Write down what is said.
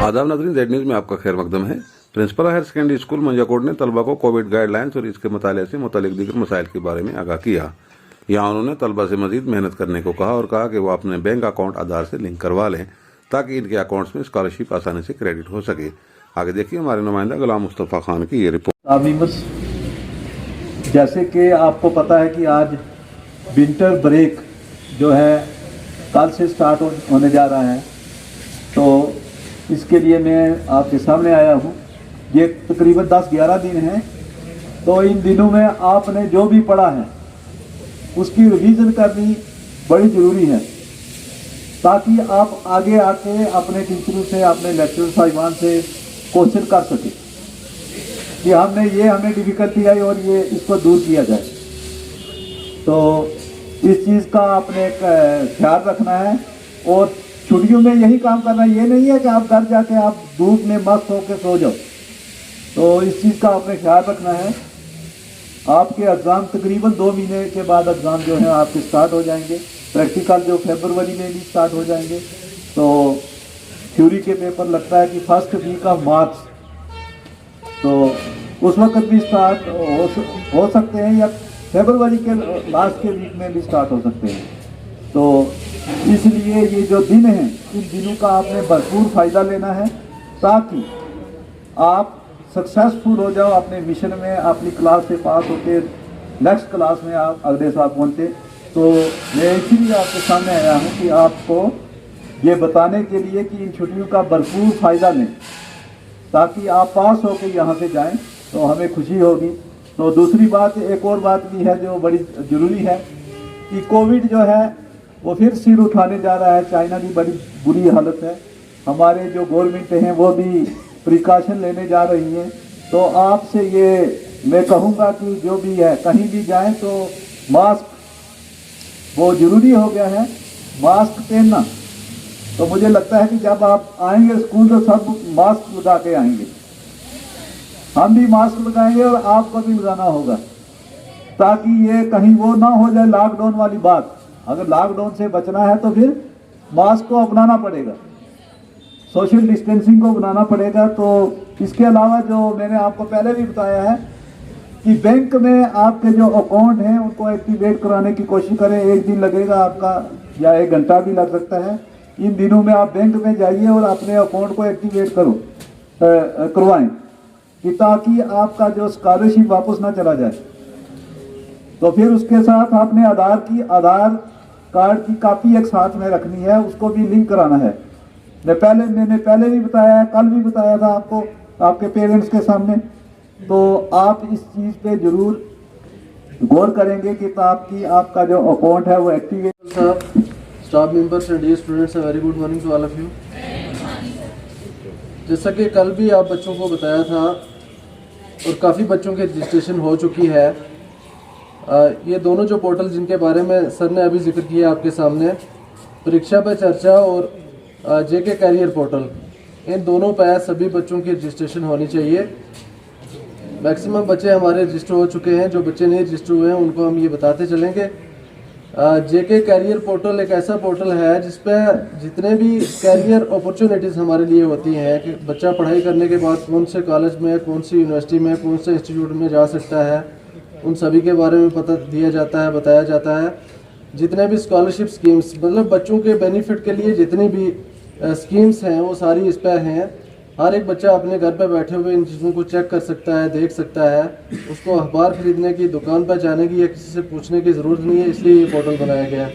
आदाब नाज़रीन, Z news में आपका खैर मकदम है। Principal higher secondary school Manjakot ने तलबा को कोविड गाइडलाइंस और इसके मुताले से मुतालिक दीगर मसाइल के बारे में आगाह किया। यहाँ उन्होंने तलबा से मजीद मेहनत करने को कहा और कहा कि वो अपने बैंक अकाउंट आधार से लिंक करवा लें ताकि इनके अकाउंट्स में स्कॉलरशिप आसानी से क्रेडिट हो सके। आगे देखिए हमारे नुमाइंदा गुलाम मुस्तफ़ा खान की ये रिपोर्ट। जैसे कि आपको पता है कि आज विंटर ब्रेक जो है कल से स्टार्ट होने जा रहा है, तो इसके लिए मैं आपके सामने आया हूँ। ये तकरीबन 10-11 दिन हैं, तो इन दिनों में आपने जो भी पढ़ा है उसकी रिवीजन करनी बड़ी ज़रूरी है ताकि आप आगे आके अपने टीचरों से, अपने लेक्चर साहिबान से क्वेश्चन कर सकें कि हमें डिफ़िकल्टी आई और ये इसको दूर किया जाए। तो इस चीज़ का आपने ख्याल रखना है और छुट्टियों में यही काम करना। ये नहीं है कि आप घर जाके आप धूप में मस्त होकर सो जाओ। तो इस चीज़ का आपने ख्याल रखना है। आपके एग्ज़ाम तकरीबन 2 महीने के बाद एग्ज़ाम जो है आपके स्टार्ट हो जाएंगे। प्रैक्टिकल जो फरवरी में भी स्टार्ट हो जाएंगे। तो थ्योरी के पेपर लगता है कि फर्स्ट वीक ऑफ मार्च, तो उस वक्त भी स्टार्ट हो सकते हैं या फरवरी के लास्ट के वीक में भी स्टार्ट हो सकते हैं। तो इसलिए ये जो दिन हैं, इन दिनों का आपने भरपूर फ़ायदा लेना है ताकि आप सक्सेसफुल हो जाओ अपने मिशन में, अपनी क्लास से पास होकर नेक्स्ट क्लास में आप अगले साल पहुँचे। तो मैं इसीलिए आपके सामने आया हूँ कि आपको ये बताने के लिए कि इन छुट्टियों का भरपूर फ़ायदा लें ताकि आप पास होकर यहाँ से जाएं, तो हमें खुशी होगी। तो दूसरी बात, एक और बात भी है जो बड़ी ज़रूरी है कि कोविड जो है वो फिर सिर उठाने जा रहा है। चाइना की बड़ी बुरी हालत है। हमारे जो गवर्नमेंट हैं वो भी प्रिकॉशन लेने जा रही हैं। तो आपसे ये मैं कहूँगा कि जो भी है कहीं भी जाएं तो मास्क वो ज़रूरी हो गया है, मास्क पहनना। तो मुझे लगता है कि जब आप आएंगे स्कूल तो सब मास्क लगा के आएंगे। हम भी मास्क लगाएंगे और आपको भी लगाना होगा ताकि ये कहीं वो ना हो जाए लॉकडाउन वाली बात। अगर लॉकडाउन से बचना है तो फिर मास्क को अपनाना पड़ेगा, सोशल डिस्टेंसिंग को बनाना पड़ेगा। तो इसके अलावा जो मैंने आपको पहले भी बताया है कि बैंक में आपके जो अकाउंट हैं उनको एक्टिवेट कराने की कोशिश करें। 1 दिन लगेगा आपका या 1 घंटा भी लग सकता है। इन दिनों में आप बैंक में जाइए और अपने अकाउंट को एक्टिवेट करवाएं कि ताकि आपका जो स्कॉलरशिप वापस ना चला जाए। तो फिर उसके साथ आपने आधार कार्ड की कापी एक साथ में रखनी है, उसको भी लिंक कराना है। मैंने पहले भी बताया है, कल भी बताया था आपको आपके पेरेंट्स के सामने। तो आप इस चीज़ पे जरूर गौर करेंगे कि ताकि आपका जो अकाउंट है वो activate. Staff members and dear students, very good morning to all of you. जैसा कि कल भी आप बच्चों को बताया था और काफ़ी बच्चों की रजिस्ट्रेशन हो चुकी है। ये दोनों जो पोर्टल जिनके बारे में सर ने अभी जिक्र किया आपके सामने, परीक्षा पे चर्चा और जेके कैरियर पोर्टल, इन दोनों पर सभी बच्चों की रजिस्ट्रेशन होनी चाहिए। मैक्सिमम बच्चे हमारे रजिस्टर हो चुके हैं। जो बच्चे नहीं रजिस्टर हुए हैं उनको हम ये बताते चलेंगे। जेके कैरियर पोर्टल एक ऐसा पोर्टल है जिस पर जितने भी कैरियर अपॉर्चुनिटीज़ हमारे लिए होती हैं कि बच्चा पढ़ाई करने के बाद कौन से कॉलेज में, कौन सी यूनिवर्सिटी में, कौन से इंस्टीट्यूट में जा सकता है, उन सभी के बारे में पता दिया जाता है, बताया जाता है। जितने भी स्कॉलरशिप स्कीम्स, मतलब बच्चों के बेनिफिट के लिए जितनी भी स्कीम्स हैं वो सारी इस पर हैं। हर एक बच्चा अपने घर पर बैठे हुए इन चीज़ों को चेक कर सकता है, देख सकता है। उसको अखबार खरीदने की, दुकान पर जाने की या किसी से पूछने की ज़रूरत नहीं है, इसलिए ये पोर्टल बनाया गया है।